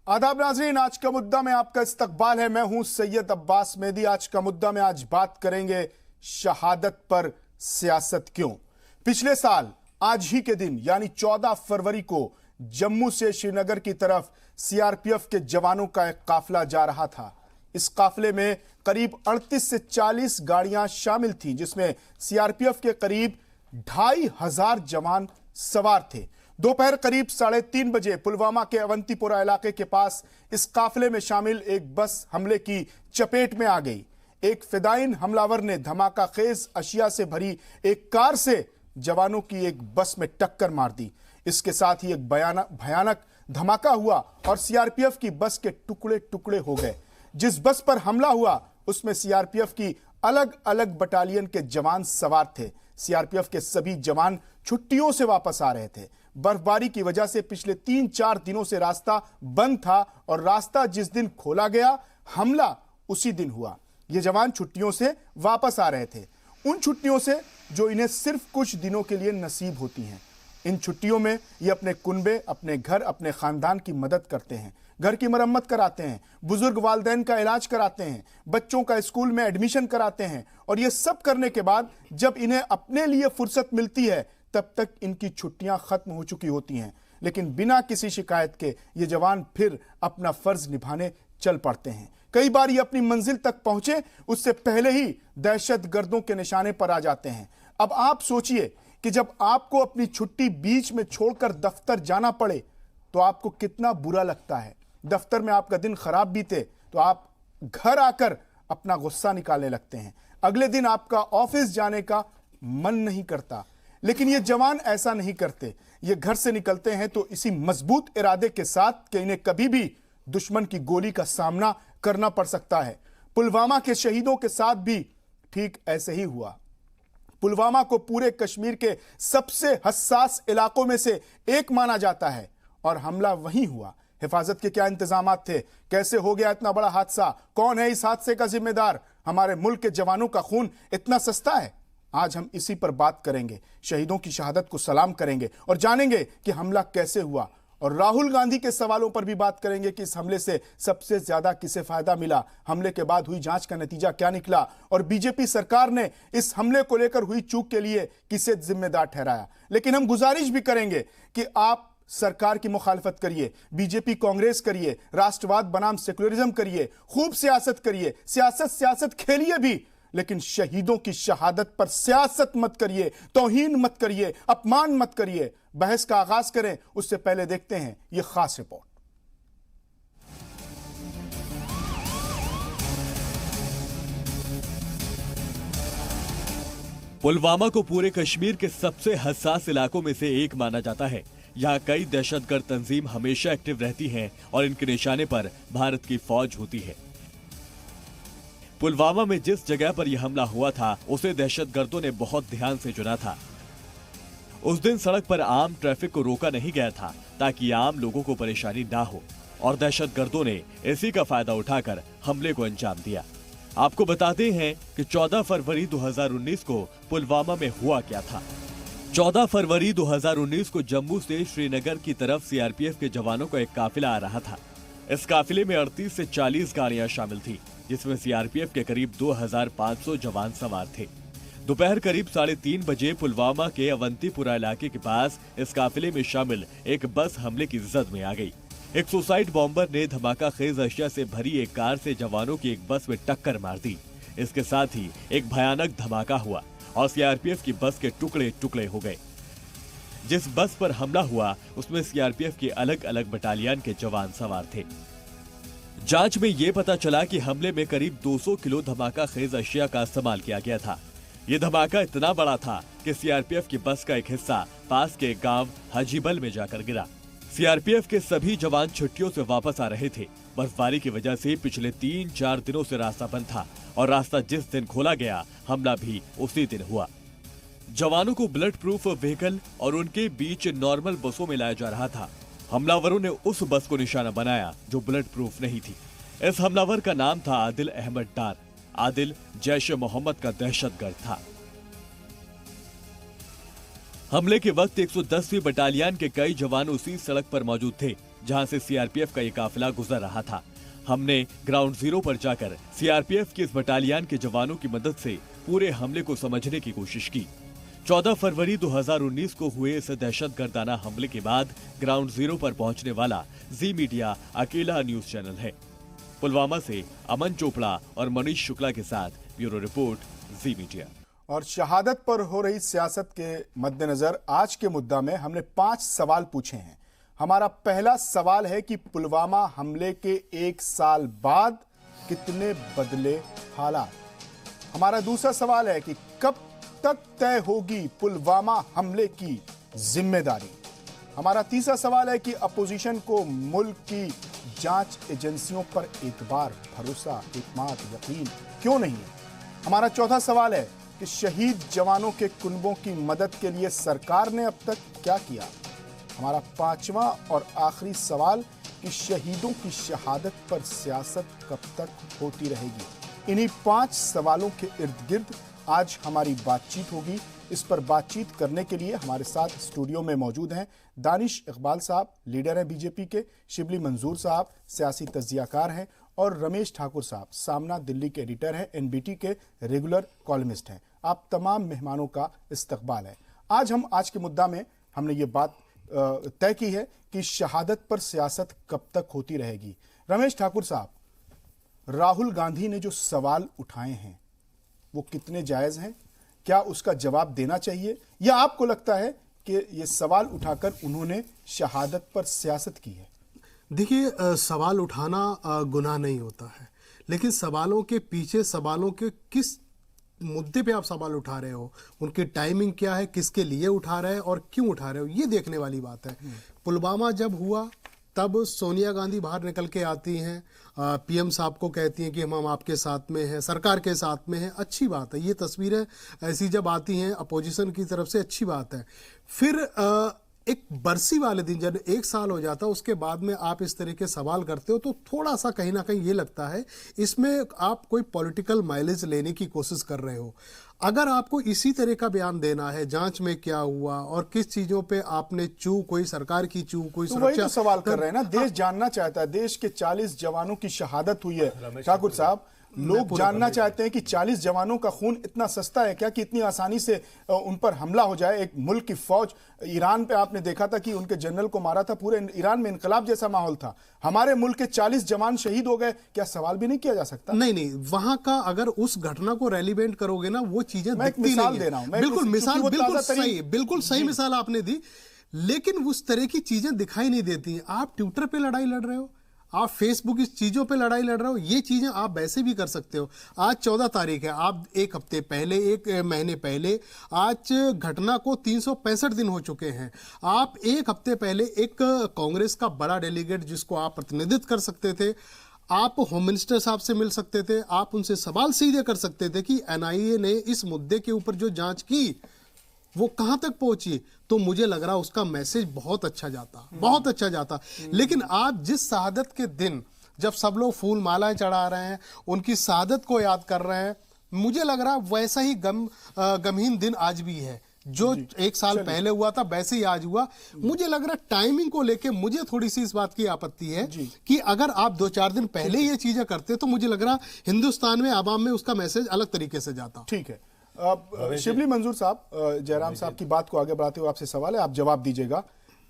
आदाब नाज़रीन, आज का मुद्दा में आपका इस्तकबाल है। मैं हूं सैयद अब्बास मेहदी। आज का मुद्दा में आज बात करेंगे शहादत पर सियासत क्यों। पिछले साल आज ही के दिन यानी 14 फरवरी को जम्मू से श्रीनगर की तरफ सीआरपीएफ के जवानों का एक काफिला जा रहा था। इस काफिले में करीब 38 से 40 गाड़ियां शामिल थीं, जिसमें सीआरपीएफ के करीब 2500 जवान सवार थे। दोपहर करीब 3:30 बजे पुलवामा के अवंतीपुरा इलाके के पास इस काफिले में शामिल एक बस हमले की चपेट में आ गई। एक फिदायीन हमलावर ने धमाका खेज अशिया से भरी एक कार से जवानों की एक बस में टक्कर मार दी। इसके साथ ही एक भयानक धमाका हुआ और सीआरपीएफ की बस के टुकड़े टुकड़े हो गए। जिस बस पर हमला हुआ उसमें सीआरपीएफ की अलग अलग बटालियन के जवान सवार थे। सीआरपीएफ के सभी जवान छुट्टियों से वापस आ रहे थे। बर्फबारी की वजह से पिछले 3-4 दिनों से रास्ता बंद था और रास्ता जिस दिन खोला गया हमला उसी दिन हुआ। ये जवान छुट्टियों से वापस आ रहे थे, उन छुट्टियों से जो इन्हें सिर्फ कुछ दिनों के लिए नसीब होती हैं। इन छुट्टियों में ये अपने कुनबे, अपने घर, अपने खानदान की मदद करते हैं, घर की मरम्मत कराते हैं, बुजुर्ग वालिदैन का इलाज कराते हैं, बच्चों का स्कूल में एडमिशन कराते हैं। और ये सब करने के बाद जब इन्हें अपने लिए फुर्सत मिलती है तब तक इनकी छुट्टियां खत्म हो चुकी होती हैं। लेकिन बिना किसी शिकायत के ये जवान फिर अपना फर्ज निभाने चल पड़ते हैं। कई बार ये अपनी मंजिल तक पहुंचे उससे पहले ही दहशतगर्दों के निशाने पर आ जाते हैं। अब आप सोचिए कि जब आपको अपनी छुट्टी बीच में छोड़कर दफ्तर जाना पड़े तो आपको कितना बुरा लगता है। दफ्तर में आपका दिन खराब बीते तो आप घर आकर अपना गुस्सा निकालने लगते हैं। अगले दिन आपका ऑफिस जाने का मन नहीं करता। लेकिन ये जवान ऐसा नहीं करते। ये घर से निकलते हैं तो इसी मजबूत इरादे के साथ कि इन्हें कभी भी दुश्मन की गोली का सामना करना पड़ सकता है। पुलवामा के शहीदों के साथ भी ठीक ऐसे ही हुआ। पुलवामा को पूरे कश्मीर के सबसे हसास इलाकों में से एक माना जाता है और हमला वहीं हुआ। हिफाजत के क्या इंतजामात थे, कैसे हो गया इतना बड़ा हादसा, कौन है इस हादसे का जिम्मेदार? हमारे मुल्क के जवानों का खून इतना सस्ता है? आज हम इसी पर बात करेंगे। शहीदों की शहादत को सलाम करेंगे और जानेंगे कि हमला कैसे हुआ। और राहुल गांधी के सवालों पर भी बात करेंगे कि इस हमले से सबसे ज्यादा किसे फायदा मिला, हमले के बाद हुई जांच का नतीजा क्या निकला और बीजेपी सरकार ने इस हमले को लेकर हुई चूक के लिए किसे जिम्मेदार ठहराया। लेकिन हम गुजारिश भी करेंगे कि आप सरकार की मुखालफत करिए, बीजेपी कांग्रेस करिए, राष्ट्रवाद बनाम सेकुलरिज्म करिए, खूब सियासत करिए, सियासत खेलिए भी, लेकिन शहीदों की शहादत पर सियासत मत करिए, तौहीन मत करिए, अपमान मत करिए। बहस का आगाज करें उससे पहले देखते हैं यह खास रिपोर्ट। पुलवामा को पूरे कश्मीर के सबसे हसास इलाकों में से एक माना जाता है। यहाँ कई दहशतगर्द तंजीम हमेशा एक्टिव रहती हैं और इनके निशाने पर भारत की फौज होती है। पुलवामा में जिस जगह पर यह हमला हुआ था उसे दहशतगर्दों ने बहुत ध्यान से चुना था। उस दिन सड़क पर आम ट्रैफिक को रोका नहीं गया था ताकि आम लोगों को परेशानी ना हो और दहशतगर्दों ने इसी का फायदा उठाकर हमले को अंजाम दिया। आपको बताते हैं कि 14 फरवरी 2019 को पुलवामा में हुआ क्या था। 14 फरवरी 2019 को जम्मू से श्रीनगर की तरफ सीआरपीएफ के जवानों का एक काफिला आ रहा था। इस काफिले में 38 से 40 गाड़ियां शामिल थी, जिसमें सीआरपीएफ के करीब 2500 जवान सवार थे। दोपहर करीब 3:30 बजे पुलवामा के अवंतीपुरा इलाके के पास इस काफिले में शामिल एक बस हमले की जद में आ गई। एक सुसाइड बॉम्बर ने धमाका खेज अशिया से भरी एक कार से जवानों की एक बस में टक्कर मार दी। इसके साथ ही एक भयानक धमाका हुआ और सीआरपीएफ की बस के टुकड़े टुकड़े हो गए। जिस बस पर हमला हुआ उसमें सीआरपीएफ के अलग अलग बटालियन के जवान सवार थे। जांच में यह पता चला कि हमले में करीब 200 किलो धमाका खेज अशिया का इस्तेमाल किया गया था। यह धमाका इतना बड़ा था कि सीआरपीएफ की बस का एक हिस्सा पास के गांव हाजीबल में जाकर गिरा। सीआरपीएफ के सभी जवान छुट्टियों से वापस आ रहे थे। बर्फबारी की वजह से पिछले 3-4 दिनों से रास्ता बंद था और रास्ता जिस दिन खोला गया हमला भी उसी दिन हुआ। जवानों को बुलेट प्रूफ व्हीकल और उनके बीच नॉर्मल बसों में लाया जा रहा था। हमलावरों ने उस बस को निशाना बनाया जो बुलेट प्रूफ नहीं थी। इस हमलावर का नाम था आदिल अहमद डार। आदिल जैश ए मोहम्मद का दहशतगर्द था। हमले के वक्त 110वीं बटालियन के कई जवान उसी सड़क पर मौजूद थे जहां से सीआरपीएफ का ये काफिला गुजर रहा था। हमने ग्राउंड जीरो पर जाकर सीआरपीएफ के इस बटालियन के जवानों की मदद से पूरे हमले को समझने की कोशिश की। 14 फरवरी 2019 को हुए इस दहशतगर्दाना हमले के बाद ग्राउंड जीरो पर पहुंचने वाला जी मीडिया अकेला न्यूज चैनल है। पुलवामा से अमन चोपड़ा और मनीष शुक्ला के साथ ब्यूरो रिपोर्ट, जी मीडिया। और शहादत पर हो रही सियासत के मद्देनजर आज के मुद्दा में हमने 5 सवाल पूछे हैं। हमारा पहला सवाल है कि पुलवामा हमले के 1 साल बाद कितने बदले हालात। हमारा दूसरा सवाल है कि कब तक तय होगी पुलवामा हमले की जिम्मेदारी। हमारा तीसरा सवाल है कि अपोजिशन को मुल्क की जांच एजेंसियों पर एतबार, भरोसा, इत्मीनान, यकीन क्यों नहीं है। हमारा चौथा सवाल है कि शहीद जवानों के कुनबों की मदद के लिए सरकार ने अब तक क्या किया। हमारा पांचवा और आखिरी सवाल कि शहीदों की शहादत पर सियासत कब तक होती रहेगी। इन्हीं 5 सवालों के इर्द गिर्द आज हमारी बातचीत होगी। इस पर बातचीत करने के लिए हमारे साथ स्टूडियो में मौजूद हैं दानिश इकबाल साहब, लीडर हैं बीजेपी के, शिबली मंजूर साहब सियासी तज्जियाकार हैं और रमेश ठाकुर साहब सामना दिल्ली के एडिटर हैं, एनबीटी के रेगुलर कॉलमिस्ट हैं। आप तमाम मेहमानों का इस्तकबाल है। आज के मुद्दा में हमने ये बात तय की है कि शहादत पर सियासत कब तक होती रहेगी। रमेश ठाकुर साहब, राहुल गांधी ने जो सवाल उठाए हैं वो कितने जायज हैं? क्या उसका जवाब देना चाहिए या आपको लगता है कि ये सवाल उठाकर उन्होंने शहादत पर सियासत की है? देखिए, सवाल उठाना गुनाह नहीं होता है, लेकिन सवालों के पीछे, सवालों के किस मुद्दे पे आप सवाल उठा रहे हो, उनकी टाइमिंग क्या है, किसके लिए उठा रहे हैं और क्यों उठा रहे हो, ये देखने वाली बात है। पुलवामा जब हुआ तब सोनिया गांधी बाहर निकल के आती हैं, पीएम साहब को कहती हैं कि हम आपके साथ में हैं, सरकार के साथ में हैं। अच्छी बात है, ये तस्वीरें ऐसी जब आती हैं अपोजिशन की तरफ से, अच्छी बात है। फिर एक बरसी वाले दिन जब 1 साल हो जाता है उसके बाद में आप इस तरह के सवाल करते हो तो थोड़ा सा कहीं ना कहीं ये लगता है इसमें आप कोई पॉलिटिकल माइलेज लेने की कोशिश कर रहे हो। अगर आपको इसी तरह का बयान देना है जांच में क्या हुआ और किस चीजों पे आपने चूक, कोई सरकार की चूक, कोई तो वही तो सवाल कर रहे हैं ना, देश जानना चाहता है। देश के 40 जवानों की शहादत हुई है ठाकुर साहब, लोग जानना चाहते हैं कि 40 जवानों का खून इतना सस्ता है क्या कि इतनी आसानी से उन पर हमला हो जाए। एक मुल्क की फौज, ईरान पे आपने देखा था कि उनके जनरल को मारा था, पूरे ईरान में इनकलाब जैसा माहौल था। हमारे मुल्क के 40 जवान शहीद हो गए, क्या सवाल भी नहीं किया जा सकता? नहीं, वहां का अगर उस घटना को रेलिवेंट करोगे ना वो चीजें दिखती नहीं है। दे रहा हूं बिल्कुल मिसाल, बिल्कुल सही मिसाल आपने दी, लेकिन उस तरह की चीजें दिखाई नहीं देती। आप ट्विटर पे लड़ाई लड़ रहे हो, आप फेसबुक इस चीजों पे लड़ाई लड़ रहे हो, ये चीजें आप वैसे भी कर सकते हो। आज 14 तारीख है, आप 1 हफ्ते पहले, 1 महीने पहले, आज घटना को 365 दिन हो चुके हैं। आप 1 हफ्ते पहले एक कांग्रेस का बड़ा डेलीगेट जिसको आप प्रतिनिधित्व कर सकते थे, आप होम मिनिस्टर साहब से मिल सकते थे, आप उनसे सवाल सीधे कर सकते थे कि एनआईए ने इस मुद्दे के ऊपर जो जांच की वो कहां तक पहुंची, तो मुझे लग रहा उसका मैसेज बहुत अच्छा जाता। लेकिन आप जिस शहादत के दिन जब सब लोग फूल मालाएं चढ़ा रहे हैं, उनकी शहादत को याद कर रहे हैं, मुझे लग रहा वैसा ही गमहीन दिन आज भी है। जो 1 साल पहले हुआ था वैसे ही आज हुआ। मुझे लग रहा टाइमिंग को लेके मुझे थोड़ी सी इस बात की आपत्ति है कि अगर आप 2-4 दिन पहले ये चीजें करते तो मुझे लग रहा हिंदुस्तान में, आवाम में उसका मैसेज अलग तरीके से जाता। ठीक है, शिबली मंजूर साहब, जयराम साहब की बात को आगे बढ़ाते हुए आपसे सवाल है, आप जवाब दीजिएगा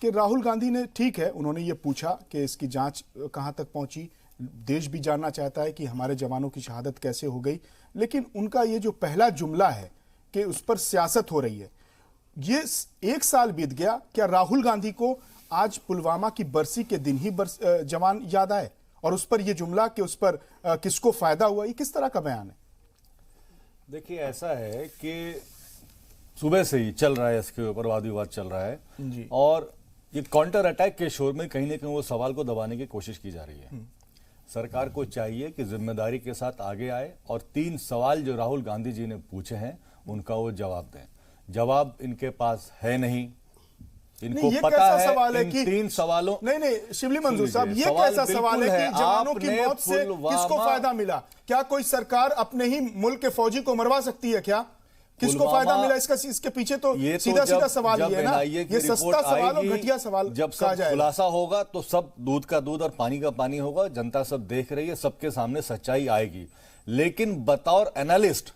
कि राहुल गांधी ने, ठीक है, उन्होंने ये पूछा कि इसकी जांच कहां तक पहुंची, देश भी जानना चाहता है कि हमारे जवानों की शहादत कैसे हो गई, लेकिन उनका ये जो पहला जुमला है कि उस पर सियासत हो रही है, ये 1 साल बीत गया, क्या राहुल गांधी को आज पुलवामा की बरसी के दिन ही जवान याद आए और उस पर यह जुमला कि उस पर किसको फायदा हुआ, ये किस तरह का बयान है? देखिए, ऐसा है कि सुबह से ही चल रहा है, इसके ऊपर वाद विवाद चल रहा है जी। और ये काउंटर अटैक के शोर में कहीं ना कहीं वो सवाल को दबाने की कोशिश की जा रही है। सरकार को चाहिए कि जिम्मेदारी के साथ आगे आए और 3 सवाल जो राहुल गांधी जी ने पूछे हैं उनका वो जवाब दें। जवाब इनके पास है नहीं, इनको पता है सवाल है इन कि 3 सवालों। नहीं शिबली मंजूर साहब, ये कैसा सवाल है कि जवानों की मौत से किसको फायदा मिला? क्या कोई सरकार अपने ही मुल्क के फौजी को मरवा सकती है क्या? किसको फायदा मिला इसका? इसके पीछे तो सीधा सीधा सवाल ये है ना, ये सस्ता सवाल और घटिया सवाल जब सब खुलासा होगा तो सब दूध का दूध और पानी का पानी होगा। जनता सब देख रही है, सबके सामने सच्चाई आएगी। लेकिन बतौर एनालिस्ट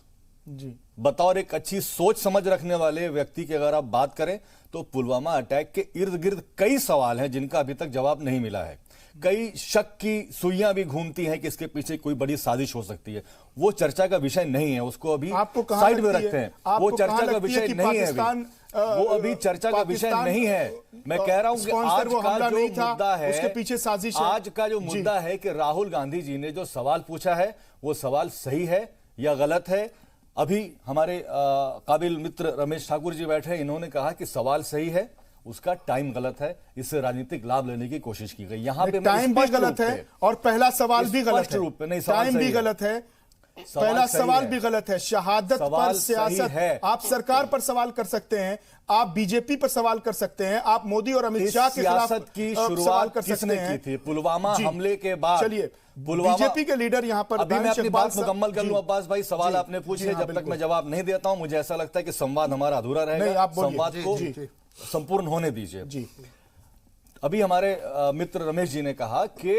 जी, बतौर एक अच्छी सोच समझ रखने वाले व्यक्ति की अगर आप बात करें तो पुलवामा अटैक के इर्द गिर्द कई सवाल हैं जिनका अभी तक जवाब नहीं मिला है। कई शक की सुइयां भी घूमती हैं कि इसके पीछे कोई बड़ी साजिश हो सकती है। वो चर्चा का विषय नहीं है, उसको अभी साइड में रखते हैं। वो चर्चा का विषय नहीं है अभी, वो अभी चर्चा का विषय नहीं है। मैं कह रहा हूं कि आज का जो मुद्दा है, उसके पीछे साजिश है। आज का जो मुद्दा है कि राहुल गांधी जी ने जो सवाल पूछा है वो सवाल सही है या गलत है। अभी हमारे काबिल मित्र रमेश ठाकुर जी बैठे, इन्होंने कहा कि सवाल सही है, उसका टाइम गलत है, इससे राजनीतिक लाभ लेने की कोशिश की गई। यहाँ पे टाइम भी गलत है और पहला सवाल भी गलत है। रूप पे नहीं, टाइम भी गलत है, पहला सवाल भी गलत है। शहादत पर सियासत है। आप सरकार पर सवाल कर सकते हैं, आप बीजेपी पर सवाल कर सकते हैं, आप मोदी और अमित शाह के खिलाफ सियासत की सवाल शुरुआत कर सकते हैं। की थी पुलवामा हमले के बाद। चलिए, बीजेपी के लीडर यहाँ पर अभी मैं अपनी बात मुकम्मल कर लूं। अब्बास भाई, सवाल आपने पूछे, जब तक मैं जवाब नहीं देता हूं मुझे ऐसा लगता है कि संवाद हमारा अधूरा रहेगा। संवाद को संपूर्ण होने दीजिए जी। अभी हमारे मित्र रमेश जी ने कहा कि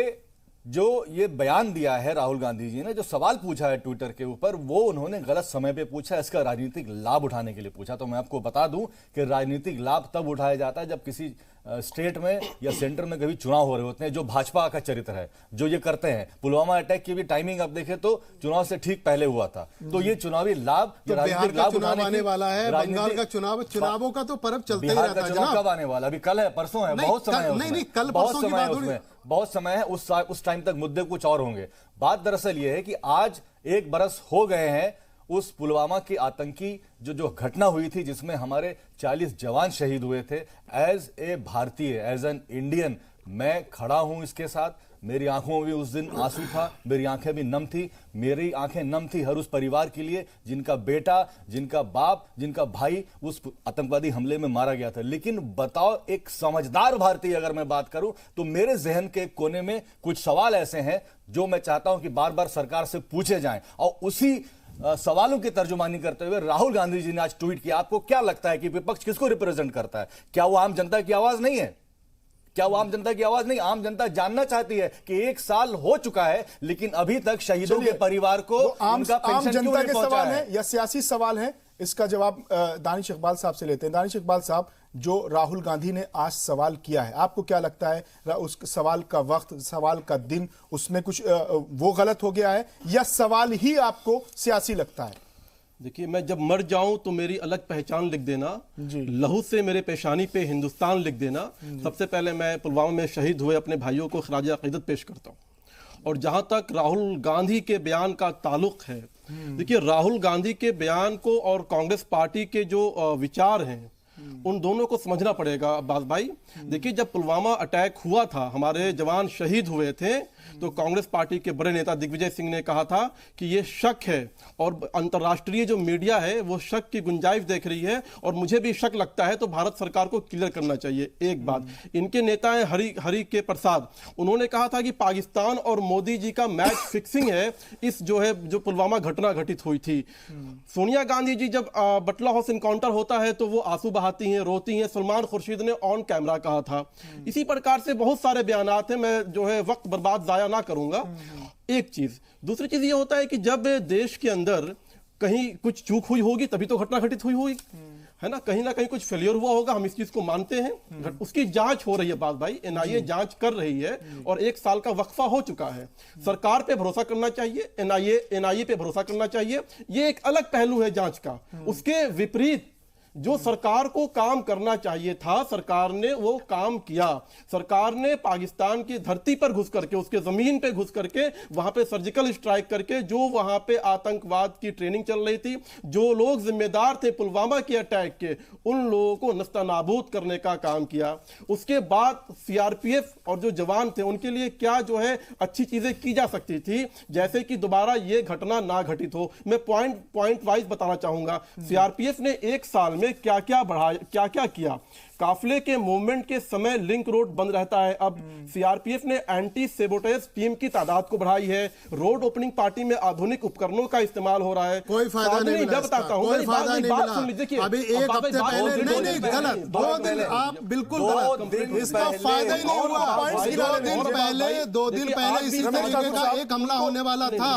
जो ये बयान दिया है राहुल गांधी जी ने, जो सवाल पूछा है ट्विटर के ऊपर, वो उन्होंने गलत समय पे पूछा, इसका राजनीतिक लाभ उठाने के लिए पूछा। तो मैं आपको बता दूं कि राजनीतिक लाभ तब उठाया जाता है जब किसी स्टेट में या सेंटर में कभी चुनाव हो रहे होते हैं, जो भाजपा का चरित्र है, जो ये करते हैं। पुलवामा अटैक की भी टाइमिंग आप देखें तो चुनाव से ठीक पहले हुआ था। तो ये चुनावी लाभ, तो बिहार का चुनाव आने वाला है, बंगाल का चुनाव, चुनावों का तो पर्व चलता ही रहता है। चुनाव कब आने वाला? अभी कल है, परसों है, बहुत समय है। नहीं, कल परसों की बात उसमें बहुत समय है। उस टाइम तक मुद्दे कुछ और होंगे। बात दरअसल ये है कि आज 1 बरस हो गए हैं उस पुलवामा की आतंकी जो घटना हुई थी, जिसमें हमारे 40 जवान शहीद हुए थे। एज ए भारतीय, एज एन इंडियन, मैं खड़ा हूं इसके साथ। मेरी आंखों में भी उस दिन आंसू था, मेरी आंखें भी नम थी, मेरी आंखें नम थी हर उस परिवार के लिए जिनका बेटा, जिनका बाप, जिनका भाई उस आतंकवादी हमले में मारा गया था। लेकिन बताओ, एक समझदार भारतीय अगर मैं बात करूं तो मेरे जहन के कोने में कुछ सवाल ऐसे हैं जो मैं चाहता हूं कि बार बार सरकार से पूछे जाएं। और उसी सवालों की तर्जुमानी करते हुए राहुल गांधी जी ने आज ट्वीट किया। आपको क्या लगता है कि विपक्ष किसको रिप्रेजेंट करता है? क्या वो आम जनता की आवाज नहीं है? क्या वो आम जनता की आवाज नहीं? आम जनता जानना चाहती है कि 1 साल हो चुका है लेकिन अभी तक शहीदों के परिवार को उनका पेंशन क्यों नहीं पहुंचा है? या सियासी सवाल है? इसका जवाब दानिश इकबाल साहब से लेते हैं। दानिश इकबाल साहब, जो राहुल गांधी ने आज सवाल किया है, आपको क्या लगता है उस सवाल का वक्त, सवाल का दिन, उसमें कुछ वो गलत हो गया है या सवाल ही आपको सियासी लगता है? देखिए, मैं जब मर जाऊं तो मेरी अलग पहचान लिख देना, लहू से मेरे पेशानी पे हिंदुस्तान लिख देना। सबसे पहले मैं पुलवामा में शहीद हुए अपने भाइयों को खराज अकीदत पेश करता हूं। और जहां तक राहुल गांधी के बयान का ताल्लुक है, देखिए, राहुल गांधी के बयान को और कांग्रेस पार्टी के जो विचार हैं उन दोनों को समझना पड़ेगा अब्बास भाई। देखिए, जब पुलवामा अटैक हुआ था, हमारे जवान शहीद हुए थे, तो कांग्रेस पार्टी के बड़े नेता दिग्विजय सिंह ने कहा था कि ये शक है, और अंतर्राष्ट्रीय जो मीडिया है वो शक की गुंजाइश देख रही है, और मुझे भी शक लगता है, तो भारत सरकार को क्लियर करना चाहिए। एक बात, इनके नेता हैं हरि के प्रसाद, उन्होंने कहा था कि पाकिस्तान और मोदी जी का मैच फिक्सिंग है इस जो पुलवामा घटना घटित हुई थी। सोनिया गांधी जी, जब बटला हाउस इनकाउंटर होता है तो वो आंसू बहाती हैं, रोती हैं। सलमान खुर्शीद ने ऑन कैमरा कहा था। इसी प्रकार से बहुत सारे बयानात हैं, मैं जो है वक्त बर्बाद जाया ना करूंगा। एक चीज, दूसरी चीज ये होता है कि जब देश के अंदर कहीं कुछ चूक हुई होगी तभी तो घटना घटित हुई होगी, है ना कहीं कुछ फेलियर हुआ होगा, हम इस चीज को मानते हैं। उसकी जांच हो रही है बात भाई, एनआईए जांच कर रही है और 1 साल का वक्फा हो चुका है। सरकार पे भरोसा करना चाहिए, एनआईए पे भरोसा करना चाहिए, ये एक अलग पहलू है जांच का। उसके विपरीत जो सरकार को काम करना चाहिए था, सरकार ने वो काम किया। सरकार ने पाकिस्तान की धरती पर घुस करके, उसके जमीन पे घुस करके, वहां पे सर्जिकल स्ट्राइक करके, जो वहां पे आतंकवाद की ट्रेनिंग चल रही थी, जो लोग जिम्मेदार थे पुलवामा के अटैक के, उन लोगों को नस्तानाबूद करने का काम किया। उसके बाद सीआरपीएफ और जो जवान थे उनके लिए क्या जो है अच्छी चीजें की जा सकती थी, जैसे कि दोबारा ये घटना ना घटित हो। मैं पॉइंट वाइज बताना चाहूंगा। सीआरपीएफ ने 1 साल में क्या क्या बढ़ाया, क्या क्या किया। काफिले के मूवमेंट के समय लिंक रोड बंद रहता है। अब सीआरपीएफ ने एंटी सेबोटेज टीम की तादाद को बढ़ाई है। रोड ओपनिंग पार्टी में आधुनिक उपकरणों का इस्तेमाल हो रहा है। कोई फायदा नहीं मिला, बताता हूं, कोई फायदा नहीं बात सुन लीजिए। मिला। अभी एक हफ्ते पहले नहीं गलत, 2 दिन आप बिल्कुल गलत, इसका फायदा ही नहीं हुआ। 2 दिन पहले इसी तरीके का एक हमला होने वाला था।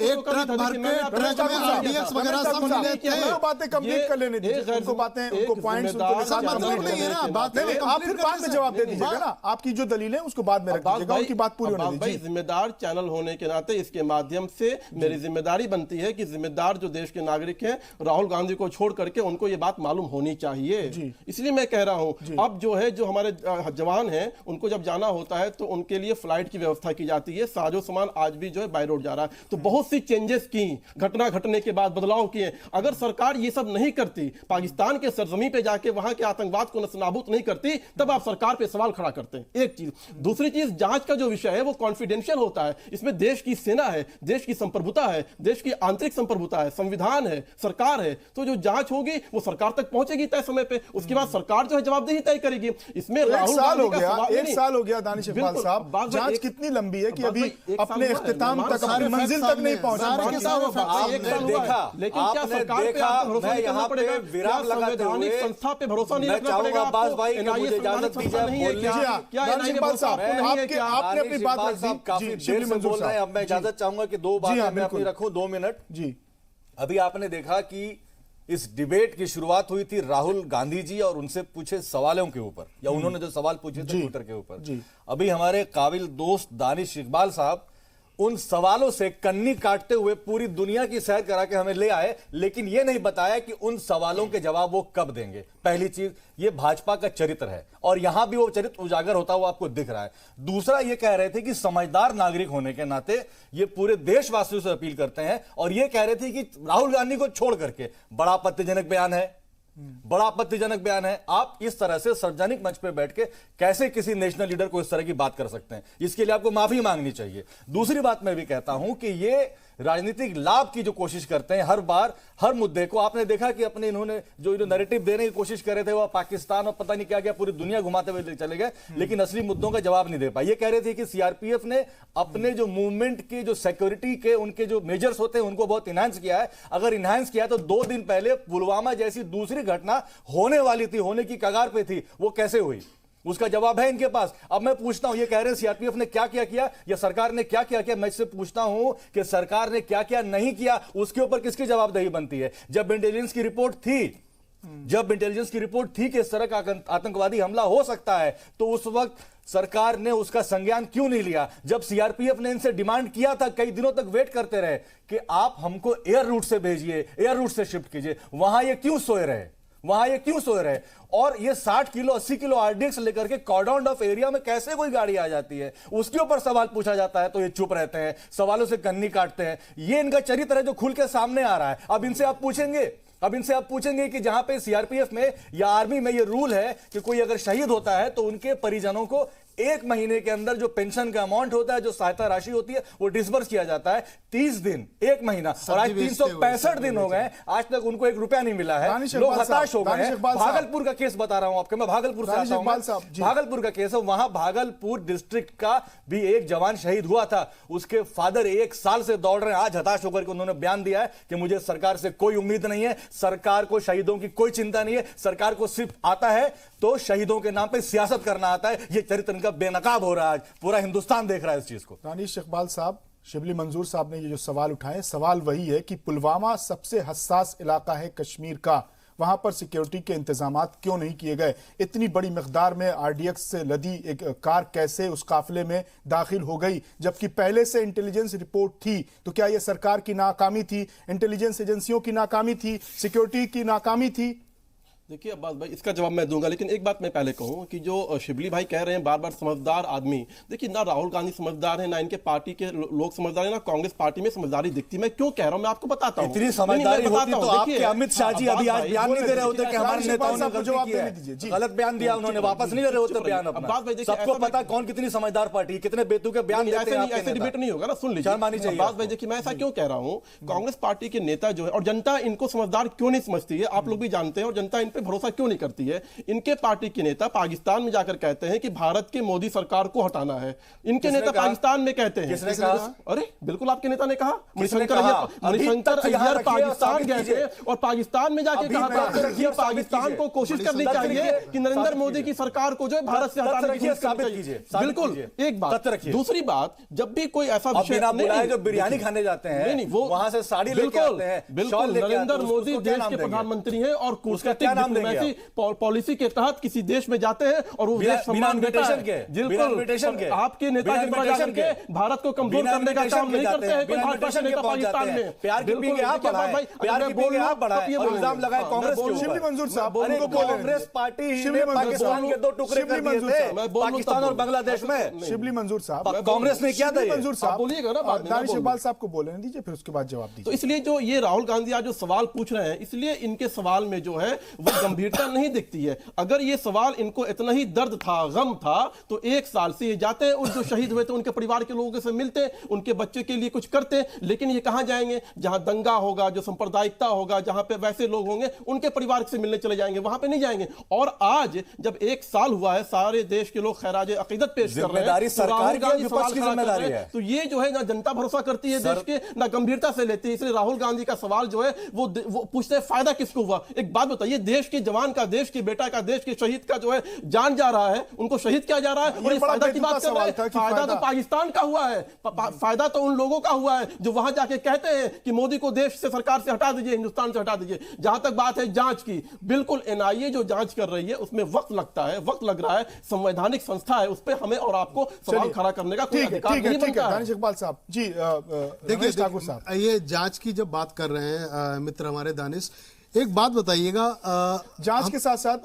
एक ट्रक भर के ट्रक में आरडीएक्स वगैरह सब मिले थे। बातें कंप्लीट कर लेने दीजिए, उनको बातें, उनको पॉइंट्स उनके साथ मतलब नहीं है ना बात। नहीं, आप फिर बाद में जवाब दे दीजिएगा ना, आपकी जो दलील है उसको बाद में रख दीजिएगा, उनकी बात पूरी होने दीजिए। जिम्मेदार चैनल होने के नाते इसके माध्यम से मेरी जिम्मेदारी बनती है कि जिम्मेदार जो देश के नागरिक हैं राहुल गांधी को छोड़ करके उनको ये बात मालूम होनी चाहिए। इसलिए मैं कह रहा हूं अब जो है जो हमारे जवान हैं उनको जब जाना होता है तो उनके लिए फ्लाइट की व्यवस्था की जाती है। साजो सामान आज भी जो है बाय रोड जा रहा है। तो बहुत सी चेंजेस की, घटना घटने के बाद बदलाव किए। अगर सरकार ये सब नहीं करती, पाकिस्तान के सरजमी पे जाके वहां के आतंकवाद को नस्तानाबूद नहीं करती, तब आप सरकार पे सवाल खड़ा करते हैं। एक चीज। दूसरी चीज, जांच का जो विषय है वो कॉन्फिडेंशियल होता है। इसमें देश की सेना है, देश की संप्रभुता है, देश की आंतरिक संप्रभुता है, संविधान है, सरकार है। तो जो जांच होगी वो सरकार तक पहुंचेगी तय समय पे। उसके बाद सरकार जो है जवाबदेही तय करेगी। इसमें एक साल हो गया दानिश इकबाल साहब, जांच कितनी लंबी है कि अभी अपने इख्तिताम तक, अपनी मंजिल तक नहीं पहुंचा। लेकिन क्या सरकार पे भरोसा नहीं करना पड़ेगा? संवैधानिक संस्था पे भरोसा नहीं रखना पड़ेगा? आपने अपनी बात रख दी, काफी देर से बोल रहे हैं। अब मैं इजाजत चाहूंगा कि 2 बातें मैं अपनी रखूं, 2 मिनट। जी, अभी आपने देखा कि इस डिबेट की शुरुआत हुई थी राहुल गांधी जी और उनसे पूछे सवालों के ऊपर, या उन्होंने जो सवाल पूछे थे ट्विटर के ऊपर। अभी हमारे काबिल दोस्त दानिश इकबाल साहब उन सवालों से कन्नी काटते हुए पूरी दुनिया की सैर करा के हमें ले आए, लेकिन यह नहीं बताया कि उन सवालों के जवाब वो कब देंगे। पहली चीज, ये भाजपा का चरित्र है और यहां भी वो चरित्र उजागर होता हुआ आपको दिख रहा है। दूसरा, ये कह रहे थे कि समझदार नागरिक होने के नाते ये पूरे देशवासियों से अपील करते हैं और ये कह रहे थे कि राहुल गांधी को छोड़ करके, बड़ा आपत्तिजनक बयान है, बड़ा आपत्तिजनक बयान है। आप इस तरह से सार्वजनिक मंच पे बैठ के कैसे किसी नेशनल लीडर को इस तरह की बात कर सकते हैं? इसके लिए आपको माफी मांगनी चाहिए। दूसरी बात मैं भी कहता हूं कि ये राजनीतिक लाभ की जो कोशिश करते हैं हर बार हर मुद्दे को, आपने देखा कि अपने इन्होंने जो नैरेटिव देने की कोशिश कर रहे थे वो पाकिस्तान और पता नहीं क्या क्या पूरी दुनिया घुमाते हुए चले गए, लेकिन असली मुद्दों का जवाब नहीं दे पाए। ये कह रहे थे कि सीआरपीएफ ने अपने जो मूवमेंट के जो सिक्योरिटी के उनके जो मेजर्स होते हैं उनको बहुत इनहांस किया है। अगर इनहांस किया तो 2 दिन पहले पुलवामा जैसी दूसरी घटना होने वाली थी, होने की कगार पे थी, वो कैसे हुई? उसका जवाब है इनके पास। अब मैं पूछता हूं, ये कह रहे हैं सीआरपीएफ ने क्या किया या सरकार ने क्या किया, मैं इससे पूछता हूं कि सरकार ने क्या क्या नहीं किया, उसके ऊपर किसकी जवाबदेही बनती है? जब इंटेलिजेंस की रिपोर्ट थी कि इस तरह का आतंकवादी हमला हो सकता है, तो उस वक्त सरकार ने उसका संज्ञान क्यों नहीं लिया? जब सीआरपीएफ ने इनसे डिमांड किया था, कई दिनों तक वेट करते रहे कि आप हमको एयर रूट से भेजिए, एयर रूट से शिफ्ट कीजिए, वहां ये क्यों सोए रहे? और ये 60 किलो 80 किलो आरडीएक्स लेकर के कॉर्डन ऑफ एरिया में कैसे कोई गाड़ी आ जाती है? उसके ऊपर सवाल पूछा जाता है तो ये चुप रहते हैं, सवालों से कन्नी काटते हैं। ये इनका चरित्र है जो खुल के सामने आ रहा है। अब इनसे आप पूछेंगे कि जहां पे सीआरपीएफ में या आर्मी में ये रूल है कि कोई अगर शहीद होता है तो उनके परिजनों को 1 महीने के अंदर जो पेंशन का अमाउंट होता है, जो सहायता राशि होती है, वो डिसबर्स किया जाता है 30 दिन, 1 महीना, और आज 365 दिन हो गए, आज तक उनको 1 रुपया नहीं मिला है। लोग हताश हो गए हैं। भागलपुर का केस बता रहा हूं आपको, मैं भागलपुर से आता हूं। भागलपुर का केस है, वहां भागलपुर डिस्ट्रिक्ट का भी एक जवान शहीद हुआ था। उसके फादर 1 साल से दौड़ रहे हैं। आज हताश होकर के उन्होंने बयान दिया है कि मुझे सरकार से कोई उम्मीद नहीं है, सरकार को शहीदों की कोई चिंता नहीं है, सरकार को सिर्फ आता है तो शहीदों के नाम पे सियासत करना आता है। ये चरित्र इनका बेनकाब हो रहा है, पूरा हिंदुस्तान देख रहा है इस चीज को। दानिश इकबाल साहब, शिबली मंजूर साहब ने ये जो सवाल उठाए, सवाल वही है कि पुलवामा सबसे हसास इलाका है कश्मीर का, वहां पर सिक्योरिटी के इंतजामात क्यों नहीं किए गए? इतनी बड़ी मिकदार में आरडीएक्स से लदी एक कार कैसे उस काफिले में दाखिल हो गई, जबकि पहले से इंटेलिजेंस रिपोर्ट थी? तो क्या यह सरकार की नाकामी थी, इंटेलिजेंस एजेंसियों की नाकामी थी, सिक्योरिटी की नाकामी थी? देखिए अब्बास भाई, इसका जवाब मैं दूंगा, लेकिन एक बात मैं पहले कहूं कि जो शिबली भाई कह रहे हैं बार बार समझदार आदमी, देखिए ना राहुल गांधी समझदार है, ना इनके पार्टी के लोग समझदार है, ना कांग्रेस पार्टी में समझदारी दिखती। मैं क्यों कह रहा हूं, मैं आपको बताता हूं। इतनी समझदारी होती तो आपके अमित शाह जी अभी आज बयान नहीं दे रहे होते कि हमारे नेताओं ने गलत बयान दिया, उन्होंने वापस नहीं ले रहे होते बयान अपना। सबको पता कौन कितनी समझदार पार्टी, कितने बेतुके बयान देते हैं। ऐसे डिबेट नहीं होगा ना, सुन लीजिए अब्बास भाई। देखिए मैं ऐसा क्यों कह रहा हूं, कांग्रेस पार्टी के नेता जो है और जनता इनको समझदार क्यों नहीं समझती है, आप लोग भी जानते हैं, और जनता इन पे भरोसा क्यों नहीं करती है? इनके पार्टी के नेता पाकिस्तान में जाकर कहते हैं कि भारत के मोदी सरकार को हटाना है। इनके नेता पाकिस्तान में कहते हैं। किसने कहा? अरे बिल्कुल आपके नेता ने कहा। मणिशंकर अय्यर पाकिस्तान गए थे और पाकिस्तान में जाके कहा था कि पाकिस्तान को कोशिश करनी चाहिए कि नरेंद्र मोदी की सरकार को जो है भारत से हटाने की कोशिश करनी चाहिए। बिल्कुल, एक बात। दूसरी बात, जब भी कोई ऐसा विषय जो बिरयानी खाने जाते हैं, नहीं वो वहां से साड़ी लेके आते हैं, बिल्कुल नरेंद्र मोदी देश के प्रधानमंत्री हैं और कूटनीतिक डिप्लोमेसी पॉलिसी के तहत किसी देश में जाते हैं और वो देश सम्मान देता है। बिल्कुल, आपके नेता जाकर के भारत को कमजोर करने का काम नहीं करते हैं कोई भाजपा के नेता पाकिस्तान में। प्यार की पीके आप बढ़ाएं, प्यार की पीके आप बढ़ाएं और इल्जाम लगाए कांग्रेस के शिबली ऊपर। मंजूर साहब, कांग्रेस पार्टी ने पाकिस्तान के 2 टुकड़े कर दिए थे, पाकिस्तान और बांग्लादेश में। शिबली मंजूर साहब, कांग्रेस ने किया था। मंजूर साहब बोलिएगा ना, दानिश इकबाल साहब को बोलने दीजिए, फिर उसके बाद जवाब दीजिए। तो इसलिए जो ये राहुल गांधी आज जो सवाल पूछ रहे हैं, इसलिए इनके सवाल में जो है वो गंभीरता नहीं दिखती है। अगर ये सवाल इनको इतना ही दर्द था, गम था, तो 1 साल से ये जाते और जो शहीद हुए थे उनके परिवार के लोगों से मिलते, उनके बच्चे के लिए कुछ करते। लेकिन ये कहां जाएंगे? जहां दंगा होगा, जो सांप्रदायिकता होगा, जहां पे वैसे लोग होंगे, उनके परिवार से मिलने चले जाएंगे, वहां पे नहीं जाएंगे। और आज जब 1 साल हुआ है, सारे देश के लोग खैराज अकीदत पेश कर रहे हैं, सरकार की विपक्ष की जिम्मेदारी है। तो ये जो है ना जनता भरोसा करती है देश के, ना गंभीरता से लेती है। इसलिए राहुल गांधी का सवाल जो है वो पूछते हैं फायदा किसको हुआ। एक बात बताइए, देश के जवान का, देश के बेटा का, देश के शहीद का जो है जान जा रहा है, उनको शहीद किया जा रहा है और ये फायदा की बात कर रहे हैं। फायदा तो पाकिस्तान का हुआ है, फायदा तो उन लोगों का हुआ है जो वहां जाके कहते हैं कि मोदी को देश से, सरकार से हटा दीजिए, हिंदुस्तान से हटा दीजिए। जहां तक बात है जांच की, बिल्कुल एनआईए जो जांच कर रही है उसमें वक्त लगता है, वक्त लग रहा है। संवैधानिक संस्था है, उस पर हमें और आपको सवाल खड़ा करने का कोई अधिकार नहीं बनता है। दानिश इकबाल साहब जी, देखिए ठाकुर साहब, ये जांच की जब बात कर रहे हैं मित्र हमारे दानिश, एक बात बताइएगा, जांच के साथ साथ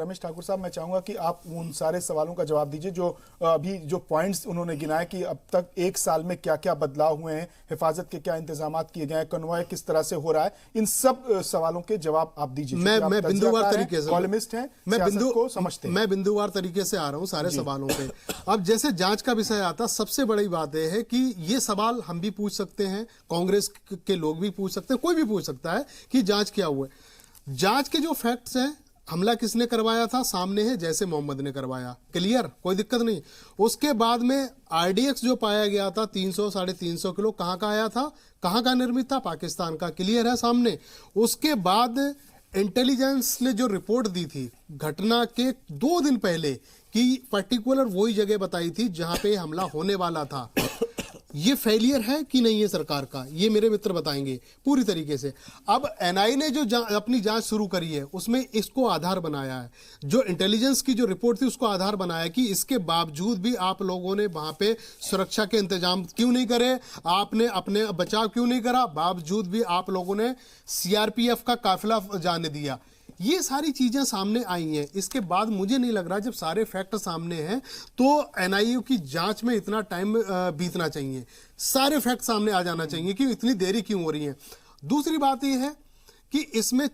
रमेश ठाकुर साहब, मैं चाहूंगा कि आप उन सारे सवालों का जवाब दीजिए जो अभी जो पॉइंट्स उन्होंने गिनाए कि अब तक 1 साल में क्या क्या बदलाव हुए हैं, हिफाजत के क्या इंतजाम किए गए हैं, कन्वॉय किस तरह से हो रहा है, इन सब सवालों के जवाब आप दीजिए। मैं बिंदुवार तरीके से, कॉलमिस्ट हैं, सियासत को समझते हैं, मैं बिंदुवार तरीके से आ रहा हूं सारे सवालों पे। अब जैसे जांच का विषय आता, सबसे बड़ी बात यह है कि ये सवाल हम भी पूछ सकते हैं, कांग्रेस के लोग भी पूछ सकते हैं, कोई भी पूछ सकता है कि जांच क्या हुआ है। जांच के जो फैक्ट्स हैं, हमला किसने करवाया था सामने है, जैसे मोहम्मद ने करवाया, क्लियर, कोई दिक्कत नहीं। उसके बाद में आरडीएक्स जो पाया गया था 300 साढ़े 300 किलो, कहां का आया था, कहां का निर्मित था, पाकिस्तान का, क्लियर है सामने। उसके बाद इंटेलिजेंस ने जो रिपोर्ट दी थी घटना के 2 दिन पहले कि पर्टिकुलर वही जगह बताई थी जहां पे हमला होने वाला था। ये फेलियर है कि नहीं है सरकार का, ये मेरे मित्र बताएंगे पूरी तरीके से। अब एनआई ने जो अपनी जांच शुरू करी है उसमें इसको आधार बनाया है, जो इंटेलिजेंस की जो रिपोर्ट थी उसको आधार बनाया कि इसके बावजूद भी आप लोगों ने वहां पे सुरक्षा के इंतजाम क्यों नहीं करे, आपने अपने बचाव क्यों नहीं करा, बावजूद भी आप लोगों ने सीआरपीएफ का काफिला जाने दिया। ये सारी चीजें सामने आई हैं। इसके बाद मुझे नहीं लग रहा, जब सारे फैक्ट सामने हैं तो एनआईए की जांच में इतना टाइम बीतना चाहिए, सारे फैक्ट सामने आ जाना चाहिए कि इतनी देरी क्यों हो रही है। दूसरी बात यह है कि इसमें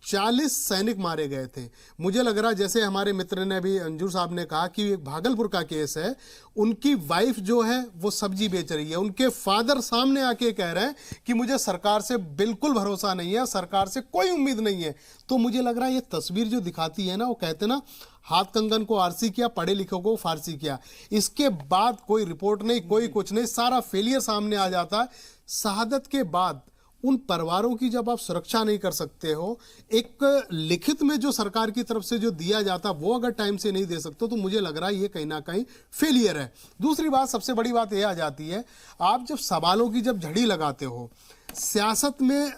40 सैनिक मारे गए थे। मुझे लग रहा जैसे हमारे मित्र ने अभी अंजुर साहब ने कहा कि एक भागलपुर का केस है, उनकी वाइफ जो है वो सब्जी बेच रही है, उनके फादर सामने आके कह रहे हैं कि मुझे सरकार से बिल्कुल भरोसा नहीं है, सरकार से कोई उम्मीद नहीं है। तो मुझे लग रहा है ये तस्वीर जो दिखाती है ना, वो कहते ना हाथ कंगन को आरसी किया, पढ़े लिखे को फारसी किया। इसके बाद कोई रिपोर्ट नहीं, कोई कुछ नहीं, सारा फेलियर सामने आ जाता है। शहादत के बाद उन परिवारों की जब आप सुरक्षा नहीं कर सकते हो, एक लिखित में जो सरकार की तरफ से जो दिया जाता वो अगर टाइम से नहीं दे सकते, तो मुझे लग रहा है ये कहीं ना कहीं फेलियर है। दूसरी बात, सबसे बड़ी बात यह आ जाती है, आप जब सवालों की जब झड़ी लगाते हो, सियासत में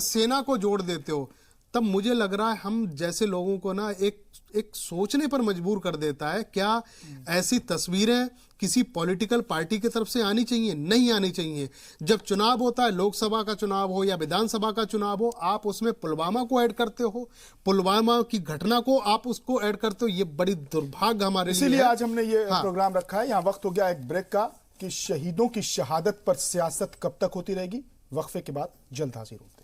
सेना को जोड़ देते हो, तब मुझे लग रहा है हम जैसे लोगों को ना एक सोचने पर मजबूर कर देता है। क्या ऐसी तस्वीरें किसी पॉलिटिकल पार्टी की तरफ से आनी चाहिए? नहीं आनी चाहिए। जब चुनाव होता है, लोकसभा का चुनाव हो या विधानसभा का चुनाव हो, आप उसमें पुलवामा को ऐड करते हो, पुलवामा की घटना को आप उसको ऐड करते हो, ये बड़ी दुर्भाग्य हमारे लिए। इसीलिए आज हमने ये प्रोग्राम रखा है। यहाँ वक्त हो गया एक ब्रेक का कि शहीदों की शहादत पर सियासत कब तक होती रहेगी। वक्फे के बाद जल्द हाजिर होंगे।